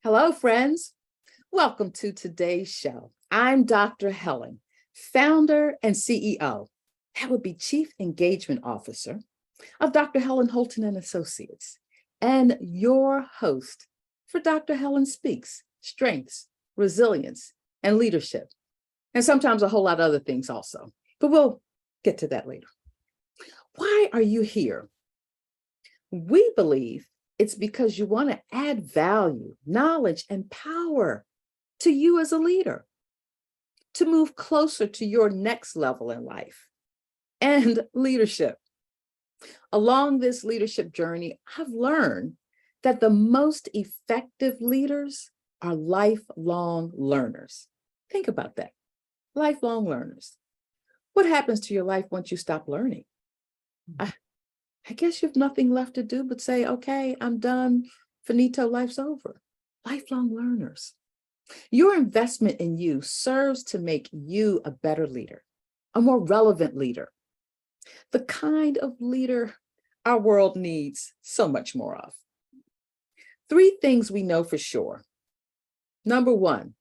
Hello, friends. Welcome to today's show. I'm Dr. Helen, founder and CEO. That would be Chief Engagement Officer of Dr. Helen Holton and Associates, and your host for Dr. Helen Speaks, Strengths, Resilience, and Leadership, and sometimes a whole lot of other things also, but we'll get to that later. Why are you here? We believe it's because you want to add value, knowledge, and power to you as a leader, to move closer to your next level in life and leadership. Along this leadership journey, I've learned that the most effective leaders are lifelong learners. Think about that. Lifelong learners. What happens to your life once you stop learning? I guess you have nothing left to do but say, okay, I'm done. Finito, life's over. Lifelong learners. Your investment in you serves to make you a better leader, a more relevant leader, the kind of leader our world needs so much more of. 3 things we know for sure. Number 1,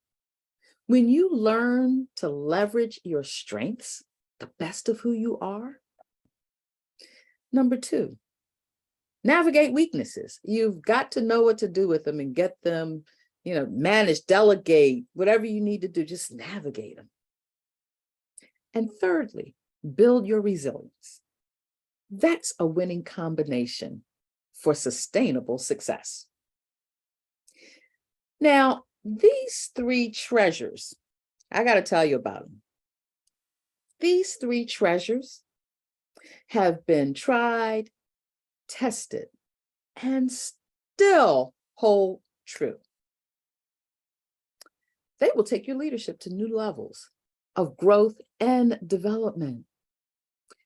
when you learn to leverage your strengths, the best of who you are. Number 2, navigate weaknesses. You've got to know what to do with them and get them, manage, delegate, whatever you need to do, just navigate them. And thirdly, build your resilience. That's a winning combination for sustainable success. Now, these 3 treasures, I got to tell you about them. These 3 treasures have been tried, tested, and still hold true. They will take your leadership to new levels of growth and development.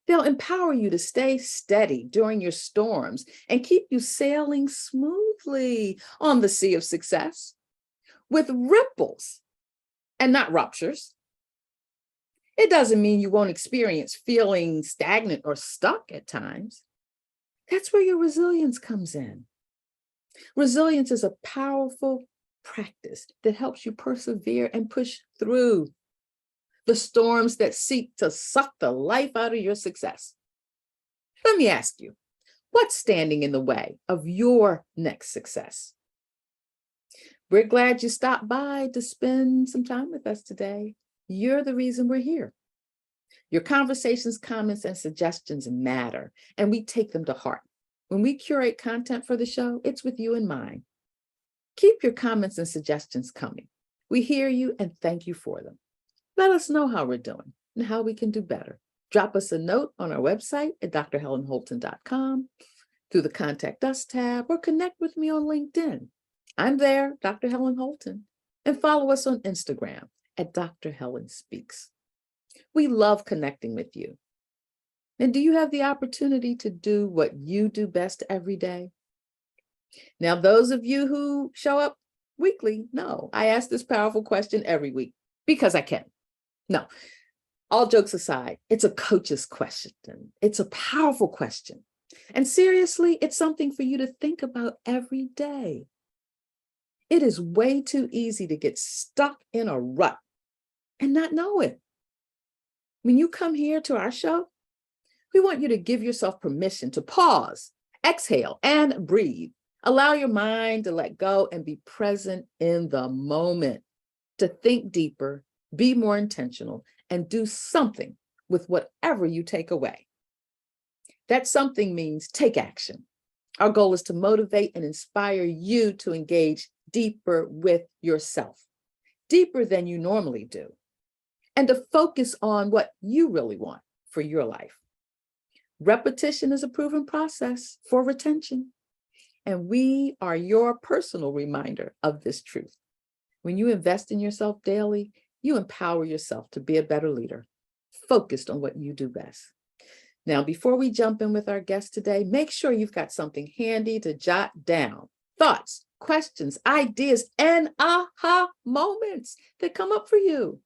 They'll empower you to stay steady during your storms and keep you sailing smoothly on the sea of success with ripples and not ruptures. It doesn't mean you won't experience feeling stagnant or stuck at times. That's where your resilience comes in. Resilience is a powerful practice that helps you persevere and push through the storms that seek to suck the life out of your success. Let me ask you, what's standing in the way of your next success? We're glad you stopped by to spend some time with us today. You're the reason we're here. Your conversations, comments, and suggestions matter, and we take them to heart. When we curate content for the show, it's with you in mind. Keep your comments and suggestions coming. We hear you and thank you for them. Let us know how we're doing and how we can do better. Drop us a note on our website at drhelenholton.com through the Contact Us tab, or connect with me on LinkedIn. I'm there, Dr. Helen Holton, and follow us on Instagram at Dr. Helen Speaks. We love connecting with you. And do you have the opportunity to do what you do best every day? Now, those of you who show up weekly, know I ask this powerful question every week because I can. No, all jokes aside, it's a coach's question. It's a powerful question. And seriously, it's something for you to think about every day. It is way too easy to get stuck in a rut and not know it. When you come here to our show, we want you to give yourself permission to pause, exhale, and breathe. Allow your mind to let go and be present in the moment, to think deeper, be more intentional, and do something with whatever you take away. That something means take action. Our goal is to motivate and inspire you to engage deeper with yourself, deeper than you normally do, and to focus on what you really want for your life. Repetition is a proven process for retention, and we are your personal reminder of this truth. When you invest in yourself daily, you empower yourself to be a better leader, focused on what you do best. Now, before we jump in with our guest today, make sure you've got something handy to jot down. Thoughts, questions, ideas, and aha moments that come up for you.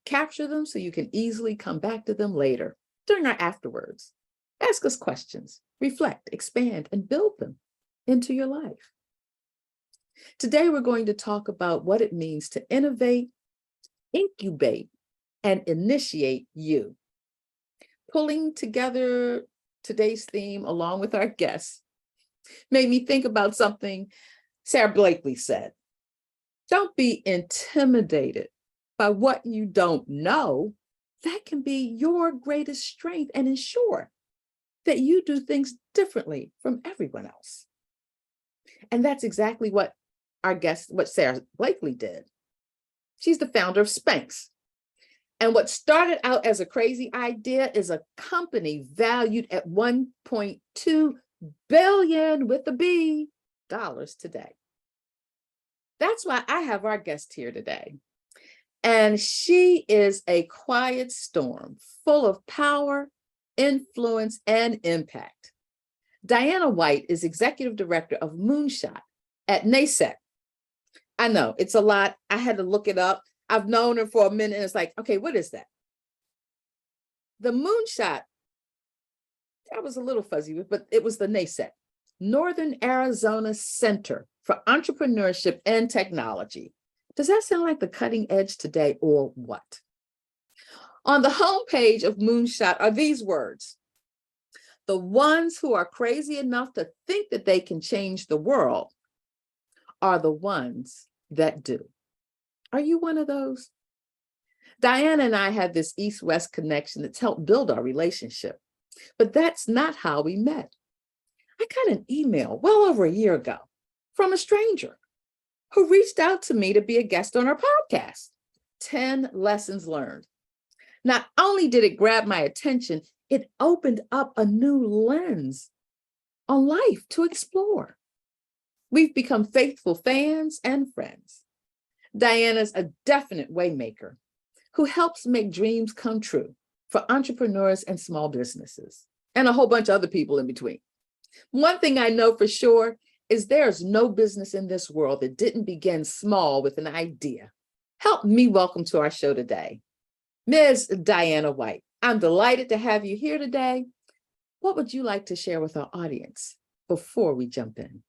Capture them so you can easily come back to them later, during our afterwards. Ask us questions, reflect, expand, and build them into your life. Today, we're going to talk about what it means to innovate, incubate, and initiate you. Pulling together today's theme along with our guests made me think about something Sarah Blakely said. Don't be intimidated by what you don't know. That can be your greatest strength and ensure that you do things differently from everyone else. And that's exactly what what Sarah Blakely did. She's the founder of Spanx. And what started out as a crazy idea is a company valued at $1.2 billion with a B dollars today. That's why I have our guest here today. And she is a quiet storm full of power, influence, and impact. Diana White is executive director of Moonshot at NASET. I know it's a lot. I had to look it up. I've known her for a minute and it's like, okay, what is that? The Moonshot, I was a little fuzzy with, but it was the NASET, Northern Arizona Center for Entrepreneurship and Technology. Does that sound like the cutting edge today or what? On the homepage of Moonshot are these words: the ones who are crazy enough to think that they can change the world are the ones that do. Are you one of those? Diana and I had this East-West connection that's helped build our relationship, but that's not how we met. I got an email well over a year ago from a stranger who reached out to me to be a guest on our podcast, 10 Lessons Learned. Not only did it grab my attention, it opened up a new lens on life to explore. We've become faithful fans and friends. Diana's a definite waymaker who helps make dreams come true for entrepreneurs and small businesses, and a whole bunch of other people in between. One thing I know for sure is there's no business in this world that didn't begin small with an idea. Help me welcome to our show today, Ms. Diana White. I'm delighted to have you here today. What would you like to share with our audience before we jump in?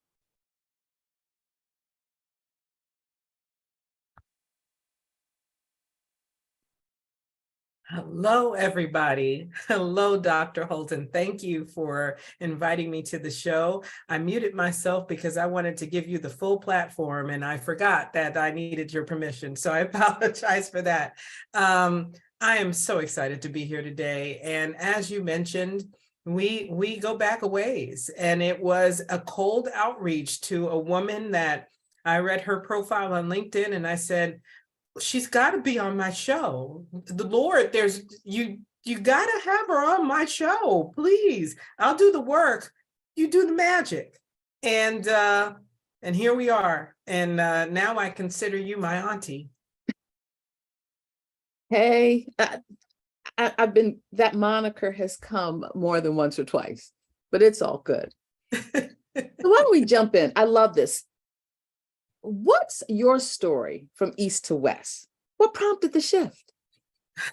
Hello, everybody. Hello, Dr. Holton. Thank you for inviting me to the show. I muted myself because I wanted to give you the full platform and I forgot that I needed your permission. So I apologize for that. I am so excited to be here today. And as you mentioned, we go back a ways, and it was a cold outreach to a woman that I read her profile on LinkedIn and I said, she's got to be on my show. The Lord, you got to have her on my show, please. I'll do the work, you do the magic. And here we are. And now I consider you my auntie. Hey, that moniker has come more than once or twice, but it's all good. So why don't we jump in? I love this. What's your story from East to West? What prompted the shift?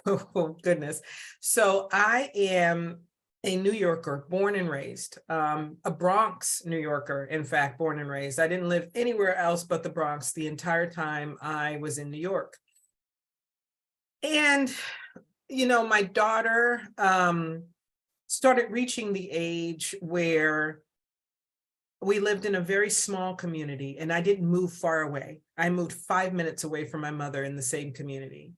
Oh, goodness. So I am a New Yorker, born and raised, a Bronx New Yorker, in fact, born and raised. I didn't live anywhere else but the Bronx the entire time I was in New York. And, my daughter started reaching the age where we lived in a very small community, and I didn't move far away. I moved 5 minutes away from my mother in the same community.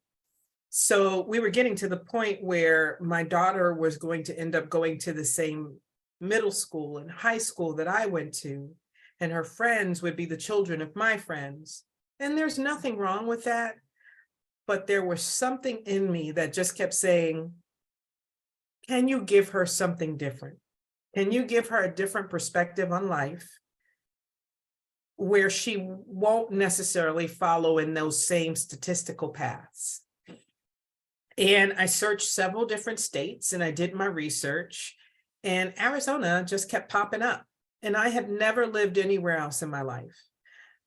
So we were getting to the point where my daughter was going to end up going to the same middle school and high school that I went to, and her friends would be the children of my friends. And there's nothing wrong with that, but there was something in me that just kept saying, can you give her something different? Can you give her a different perspective on life where she won't necessarily follow in those same statistical paths? And I searched several different states and I did my research, and Arizona just kept popping up. And I had never lived anywhere else in my life.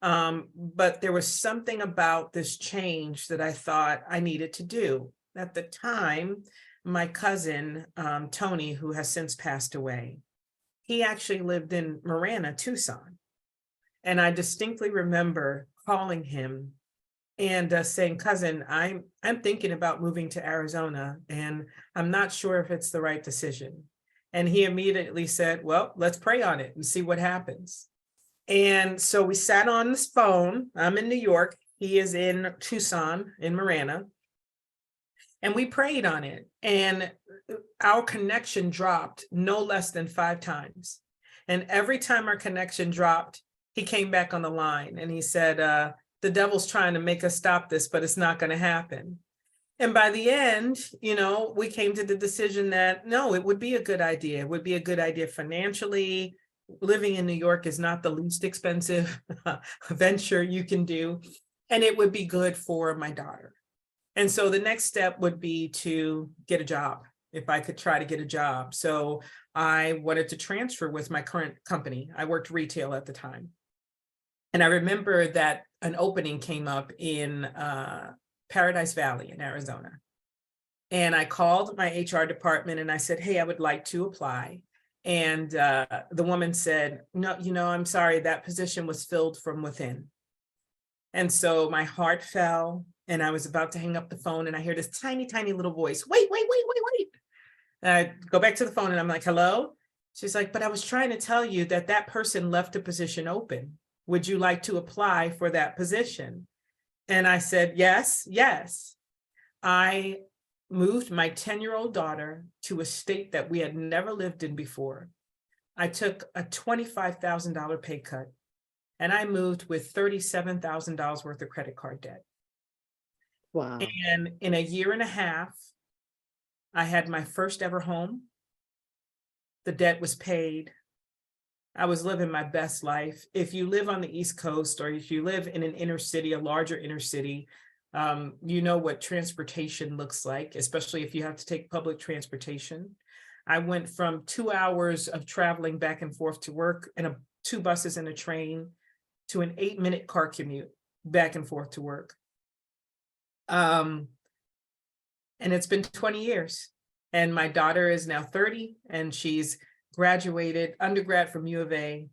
But there was something about this change that I thought I needed to do. At the time, my cousin, Tony, who has since passed away, he actually lived in Marana, Tucson. And I distinctly remember calling him and saying, cousin, I'm thinking about moving to Arizona, and I'm not sure if it's the right decision. And he immediately said, well, let's pray on it and see what happens. And so we sat on this phone. I'm in New York. He is in Tucson, in Marana. And we prayed on it. And our connection dropped no less than 5 times. And every time our connection dropped, he came back on the line and he said, the devil's trying to make us stop this, but it's not going to happen. And by the end, we came to the decision that no, it would be a good idea. It would be a good idea financially. Living in New York is not the least expensive venture you can do. And it would be good for my daughter. And so the next step would be to get a job, if I could try to get a job. So I wanted to transfer with my current company. I worked retail at the time. And I remember that an opening came up in Paradise Valley in Arizona. And I called my HR department and I said, hey, I would like to apply. And the woman said, no, I'm sorry, that position was filled from within. And so my heart fell and I was about to hang up the phone and I hear this tiny, tiny little voice, wait. And I go back to the phone and I'm like, hello? She's like, but I was trying to tell you that person left a position open. Would you like to apply for that position? And I said, yes. I moved my 10-year-old daughter to a state that we had never lived in before. I took a $25,000 pay cut and I moved with $37,000 worth of credit card debt. Wow. And in a year and a half, I had my first ever home. The debt was paid. I was living my best life. If you live on the East Coast or if you live in an inner city, a larger inner city, you know what transportation looks like, especially if you have to take public transportation. I went from 2 hours of traveling back and forth to work and 2 buses and a train to an 8-minute car commute back and forth to work. And it's been 20 years. And my daughter is now 30 and she's graduated undergrad from U of A,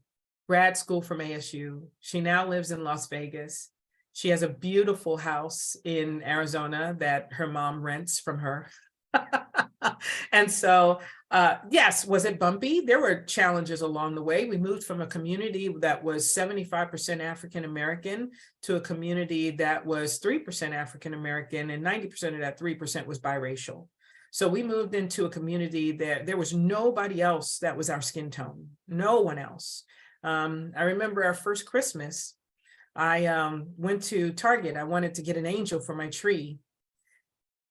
grad school from ASU. She now lives in Las Vegas. She has a beautiful house in Arizona that her mom rents from her. And so, yes, was it bumpy? There were challenges along the way. We moved from a community that was 75% African-American to a community that was 3% African-American, and 90% of that 3% was biracial. So we moved into a community that there was nobody else that was our skin tone, no one else. I remember our first Christmas, I went to Target. I wanted to get an angel for my tree.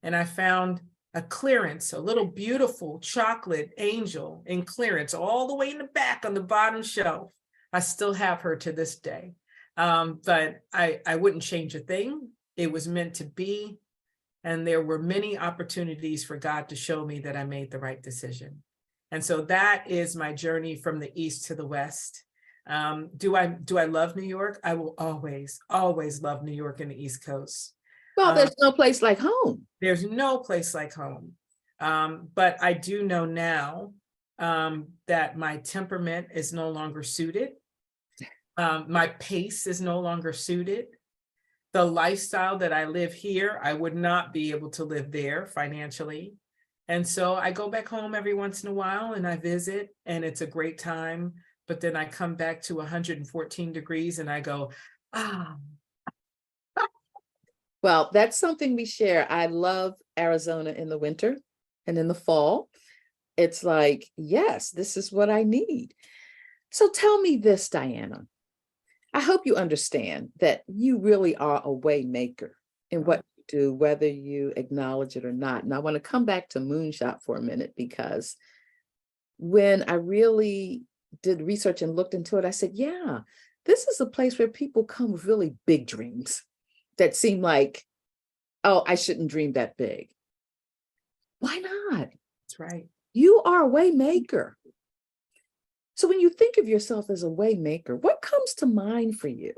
And I found a clearance, a little beautiful chocolate angel in clearance all the way in the back on the bottom shelf. I still have her to this day. But I wouldn't change a thing. It was meant to be. And there were many opportunities for God to show me that I made the right decision. And so that is my journey from the East to the West. Do I love New York? I will always love New York and the East Coast. Well, there's no place like home. There's no place like home. But I do know now that my temperament is no longer suited. My pace is no longer suited. The lifestyle that I live here, I would not be able to live there financially. And so I go back home every once in a while and I visit and it's a great time. But then I come back to 114 degrees and I go, ah. Well, that's something we share. I love Arizona in the winter and in the fall. It's like, yes, this is what I need. So tell me this, Diana. I hope you understand that you really are a way maker in what you do, whether you acknowledge it or not. And I want to come back to Moonshot for a minute, because when I really did research and looked into it, I said, yeah, this is a place where people come with really big dreams that seem like, oh, I shouldn't dream that big. Why not? That's right. You are a way maker. So when you think of yourself as a way maker, what comes to mind for you?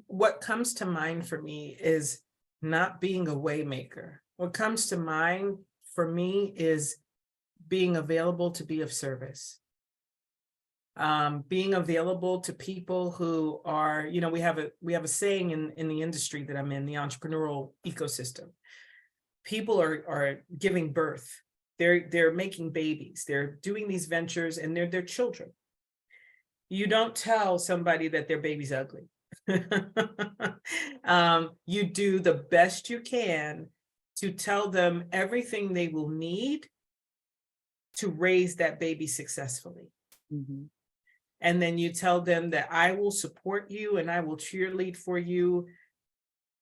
What comes to mind for me is not being a way maker. What comes to mind for me is being available to be of service. being available to people who are, we have a saying in the industry that I'm in, the entrepreneurial ecosystem. People are giving birth. They're making babies. They're doing these ventures, and they're their children. You don't tell somebody that their baby's ugly. You do the best you can to tell them everything they will need to raise that baby successfully. Mhm. And then you tell them that I will support you and I will cheerlead for you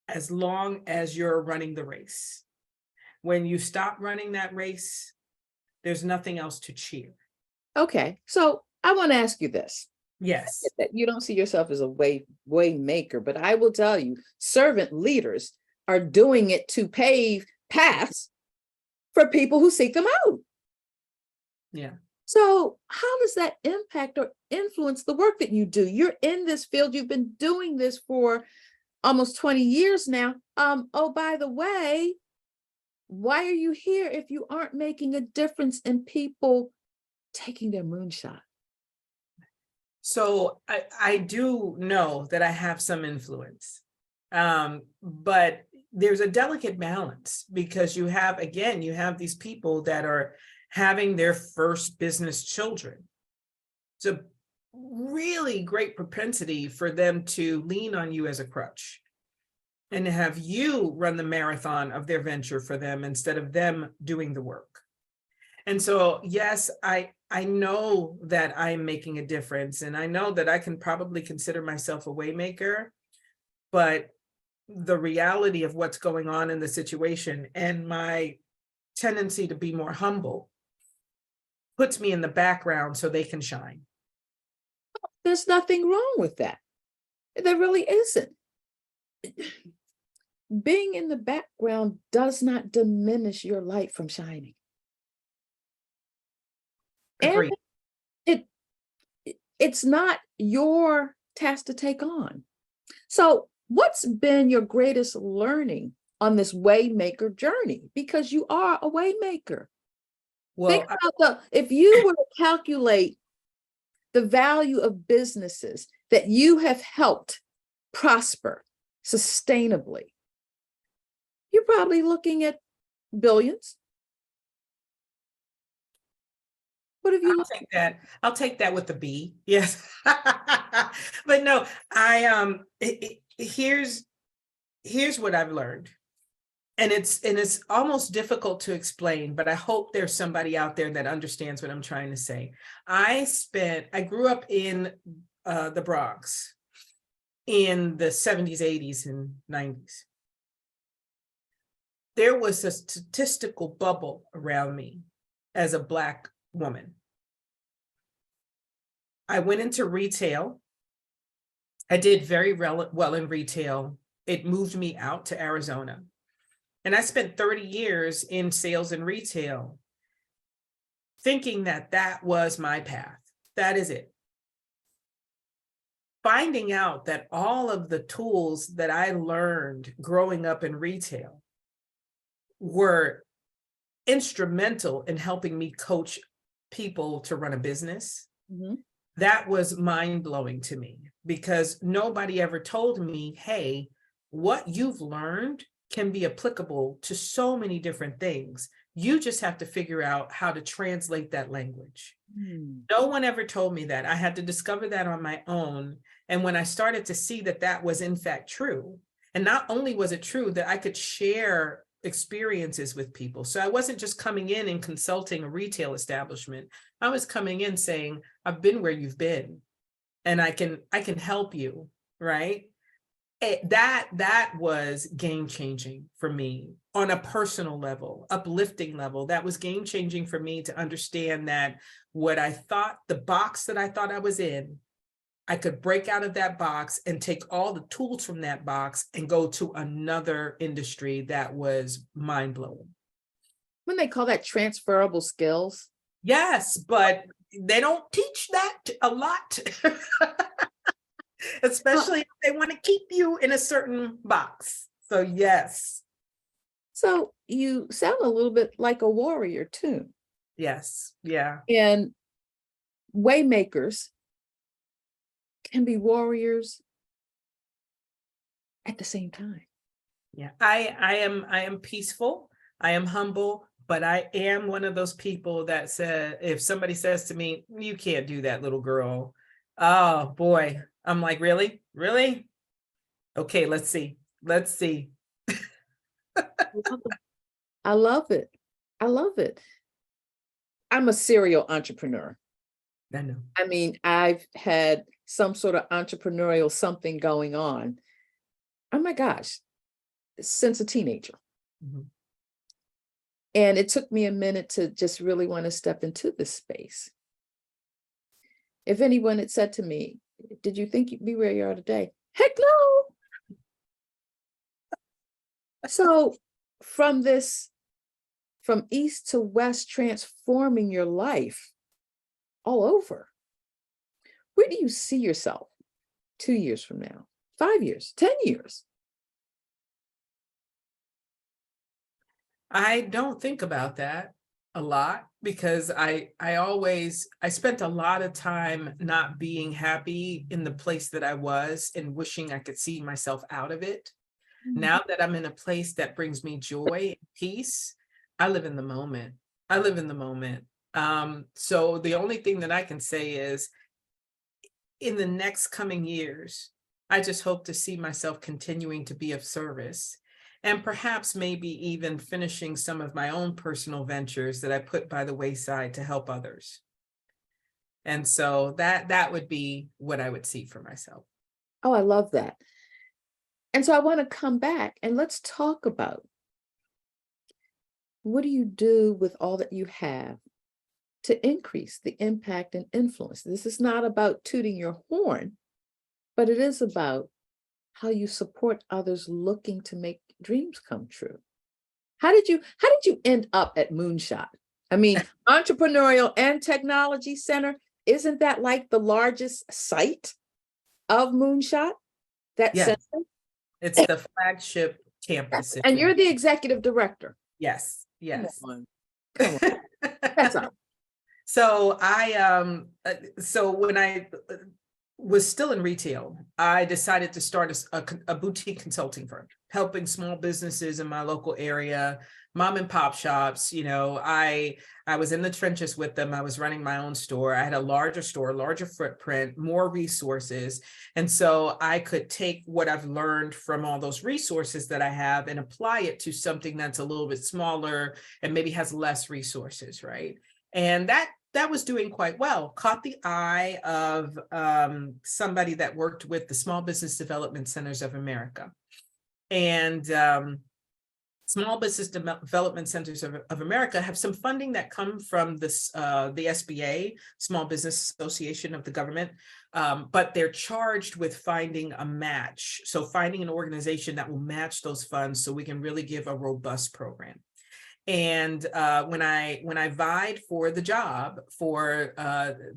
as long as you're running the race. When you stop running that race, there's nothing else to cheer. Okay, so I want to ask you this. Yes. That you don't see yourself as a way maker, but I will tell you, servant leaders are doing it to pave paths for people who seek them out. Yeah. So how does that impact or influence the work that you do? You're in this field, you've been doing this for almost 20 years now. Oh, by the way, why are you here if you aren't making a difference in people taking their moonshot? So I do know that I have some influence, but there's a delicate balance because you have these people that are having their first business children. It's a really great propensity for them to lean on you as a crutch and to have you run the marathon of their venture for them instead of them doing the work. And so, yes, I know that I'm making a difference, and I know that I can probably consider myself a waymaker, but the reality of what's going on in the situation and my tendency to be more humble puts me in the background so they can shine. There's nothing wrong with that. There really isn't. Being in the background does not diminish your light from shining. And Agreed. it's not your task to take on. So what's been your greatest learning on this waymaker journey? Because you are a waymaker. Well, Think about if you were to calculate the value of businesses that you have helped prosper sustainably, you're probably looking at billions. What have you? I'll take that with a B. Yes. But no, here's what I've learned. And it's almost difficult to explain, but I hope there's somebody out there that understands what I'm trying to say. I grew up in the Bronx in the 70s, 80s, and 90s. There was a statistical bubble around me as a Black woman. I went into retail. I did very well in retail. It moved me out to Arizona. And I spent 30 years in sales and retail, thinking that that was my path. That is it. Finding out that all of the tools that I learned growing up in retail were instrumental in helping me coach people to run a business. Mm-hmm. That was mind-blowing to me because nobody ever told me, hey, what you've learned can be applicable to so many different things. You just have to figure out how to translate that language. No one ever told me that. I had to discover that on my own. And when I started to see that that was in fact true, and not only was it true that I could share experiences with people. So I wasn't just coming in and consulting a retail establishment. I was coming in saying, I've been where you've been and I can help you, right? That was game changing for me on a personal level, uplifting level. That was game changing for me to understand that what I thought, the box that I thought I was in, I could break out of that box and take all the tools from that box and go to another industry that was mind blowing. When they call that transferable skills. Yes, but they don't teach that a lot. Especially if they want to keep you in a certain box. So yes. So you sound a little bit like a warrior too. Yes. Yeah. And waymakers can be warriors at the same time. Yeah, I am peaceful. I am humble, but I am one of those people that said, if somebody says to me, "You can't do that, little girl," oh boy, I'm like, really, really? Okay, let's see, let's see. Love it. I love it. I love it. I'm a serial entrepreneur. I know. I mean, I've had some sort of entrepreneurial something going on. Oh my gosh, since a teenager. Mhm. And it took me a minute to just really want to step into this space. If anyone had said to me, "Did you think you'd be where you are today?" Heck no. So from this, from east to west, transforming your life all over, where do you see yourself 2 years from now, 5 years, 10 years? I don't think about that a lot because I spent a lot of time not being happy in the place that I was and wishing I could see myself out of it. Now that I'm in a place that brings me joy and peace, I live in the moment. I live in the moment. So the only thing that I can say is in the next coming years, I just hope to see myself continuing to be of service and perhaps maybe even finishing some of my own personal ventures that I put by the wayside to help others. And so that would be what I would see for myself. Oh, I love that. And so I want to come back and let's talk about, what do you do with all that you have to increase the impact and influence? This is not about tooting your horn, but it is about how you support others looking to make dreams come true. How did you end up at Moonshot? I mean, Entrepreneurial and Technology Center, isn't that like the largest site of Moonshot? That Yes, center? it's the flagship campus. And you're the executive director. Yes, Come yes. on. Come on. That's all. So when I was still in retail, I decided to start a boutique consulting firm, helping small businesses in my local area, mom and pop shops. I was in the trenches with them. I was running my own store. I had a larger store, larger footprint, more resources. And so I could take what I've learned from all those resources that I have and apply it to something that's a little bit smaller and maybe has less resources, right? And that was doing quite well, caught the eye of somebody that worked with the Small Business Development Centers of America. And Small Business Development Centers of America have some funding that come from the SBA, Small Business Association of the government, but they're charged with finding a match. So finding an organization that will match those funds so we can really give a robust program. And when I vied for the job for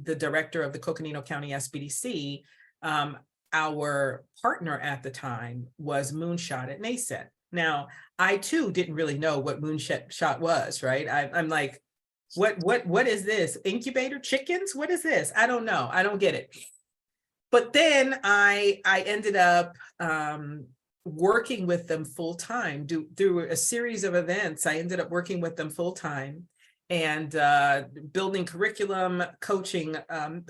the director of the Coconino County SBDC, our partner at the time was Moonshot at NASET. Now, I too didn't really know what Moonshot was, right? I'm like, what is this? Incubator chickens? What is this? I don't know. I don't get it. But then I ended up working with them full time through a series of events. I ended up working with them full time and building curriculum, coaching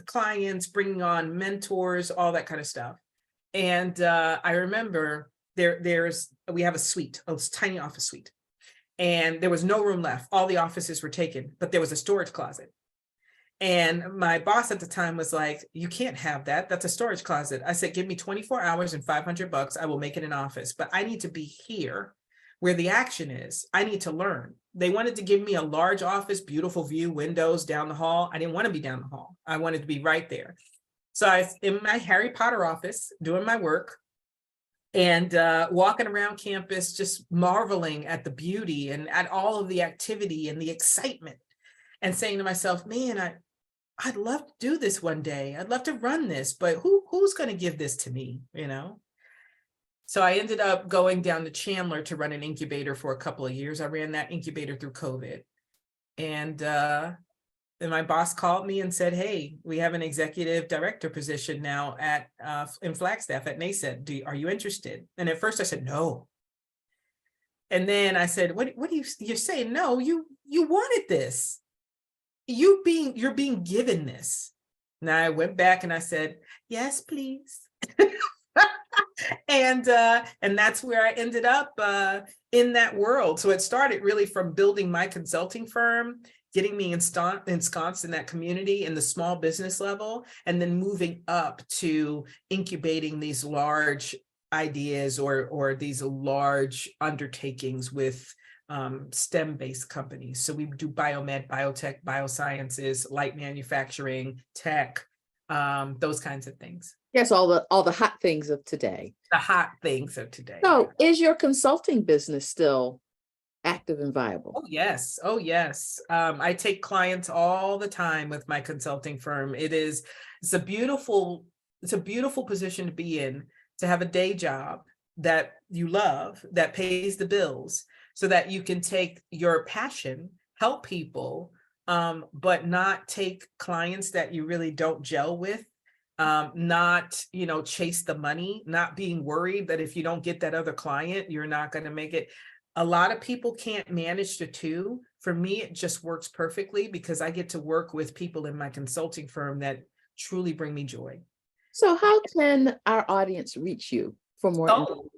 clients, bringing on mentors, all that kind of stuff. And I remember we have a suite, a tiny office suite, and there was no room left. All the offices were taken, but there was a storage closet. And my boss at the time was like, "You can't have that. That's a storage closet." I said, "Give me 24 hours and $500. I will make it an office, but I need to be here where the action is. I need to learn." They wanted to give me a large office, beautiful view, windows down the hall. I didn't want to be down the hall. I wanted to be right there. So I was in my Harry Potter office doing my work and walking around campus, just marveling at the beauty and at all of the activity and the excitement and saying to myself, "Man, I'd love to do this one day. I'd love to run this, but who's going to give this to me, So I ended up going down to Chandler to run an incubator for a couple of years. I ran that incubator through COVID. And and my boss called me and said, "Hey, we have an executive director position now at in Flagstaff at NASET. Are you interested?" And at first I said no. And then I said, "What do you're saying no? You wanted this. You're being given this." And I went back and I said, "Yes, please." And that's where I ended up in that world. So it started really from building my consulting firm, getting me ensconced in that community in the small business level, and then moving up to incubating these large ideas or these large undertakings with STEM-based companies. So we do biomed, biotech, biosciences, light manufacturing, tech, those kinds of things. Yes, all the hot things of today. The hot things of today. So is your consulting business still active and viable? Oh, yes. Oh, yes. I take clients all the time with my consulting firm. It's a beautiful position to be in, to have a day job that you love, that pays the bills, so that you can take your passion, help people, but not take clients that you really don't gel with. Not, chase the money, not being worried that if you don't get that other client, you're not going to make it. A lot of people can't manage the two. For me, it just works perfectly because I get to work with people in my consulting firm that truly bring me joy. So how can our audience reach you for more information?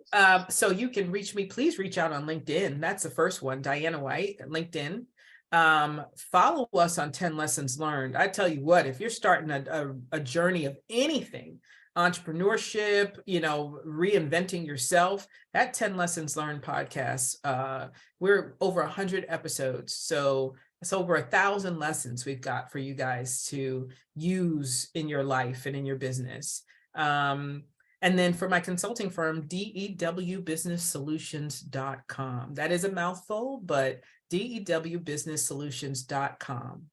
So you can reach me. Please reach out on LinkedIn. That's the first one, Diana White, LinkedIn. Follow us on 10 Lessons Learned. I tell you what, if you're starting a journey of anything, entrepreneurship, reinventing yourself, that 10 Lessons Learned podcast, we're over 100 episodes. So it's over 1,000 lessons we've got for you guys to use in your life and in your business. And then for my consulting firm, dewbusinesssolutions.com. That is a mouthful, but dewbusinesssolutions.com.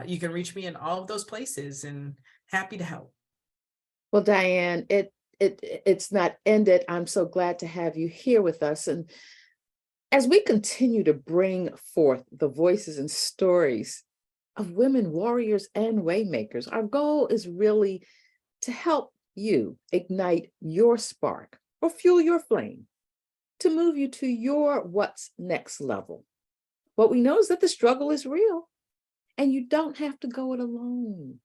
You can reach me in all of those places, and happy to help. Well, Diane, it's not ended. I'm so glad to have you here with us. And as we continue to bring forth the voices and stories of women warriors and waymakers, our goal is really to help you ignite your spark or fuel your flame to move you to your what's next level. What we know is that the struggle is real and you don't have to go it alone.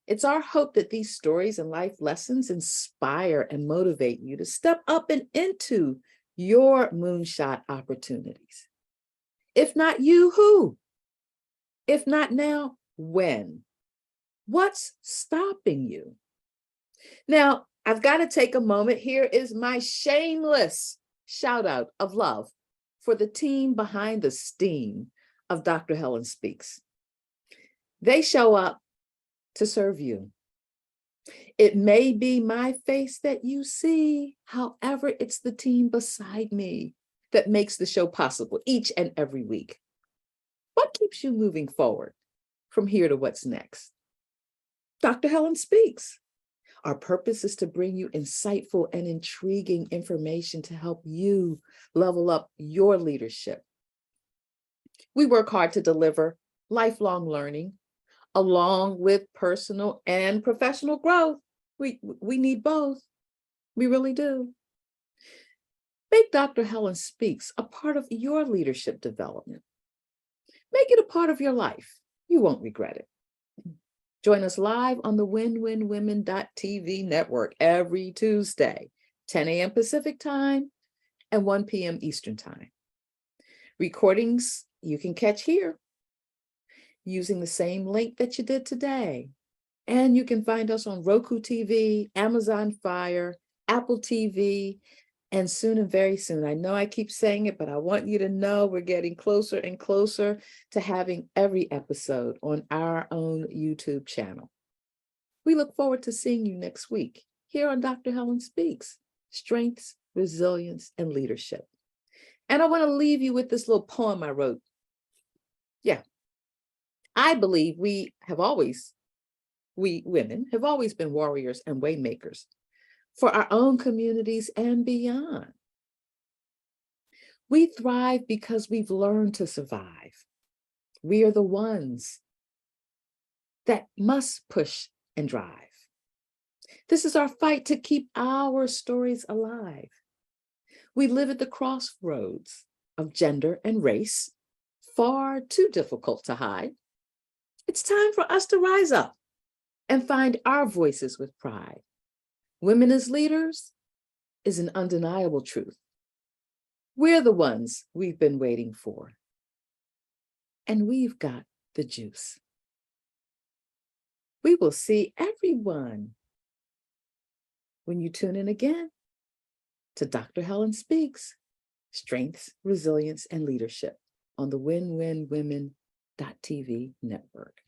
It's our hope that these stories and life lessons inspire and motivate you to step up and into your moonshot opportunities. If not you, who? If not now, when? What's stopping you? Now, I've got to take a moment. Here is my shameless shout out of love for the team behind the steam of Dr. Helen Speaks. They show up to serve you. It may be my face that you see, however, it's the team beside me that makes the show possible each and every week. What keeps you moving forward from here to what's next? Dr. Helen Speaks. Our purpose is to bring you insightful and intriguing information to help you level up your leadership. We work hard to deliver lifelong learning along with personal and professional growth. We need both. We really do. Make Dr. Helen Speaks a part of your leadership development. Make it a part of your life. You won't regret it. Join us live on the WinWinWomen.tv network every Tuesday, 10 a.m. Pacific time and 1 p.m. Eastern time. Recordings you can catch here using the same link that you did today. And you can find us on Roku TV, Amazon Fire, Apple TV, and soon and very soon. I know I keep saying it, but I want you to know we're getting closer and closer to having every episode on our own YouTube channel. We look forward to seeing you next week here on Dr. Helen Speaks, Strengths, Resilience, and Leadership. And I want to leave you with this little poem I wrote. Yeah, I believe we women have always been warriors and waymakers for our own communities and beyond. We thrive because we've learned to survive. We are the ones that must push and drive. This is our fight to keep our stories alive. We live at the crossroads of gender and race, far too difficult to hide. It's time for us to rise up and find our voices with pride. Women as leaders is an undeniable truth. We're the ones we've been waiting for. And we've got the juice. We will see everyone when you tune in again to Dr. Helen Speaks, Strengths, Resilience, and Leadership on the WinWinWomen.tv network.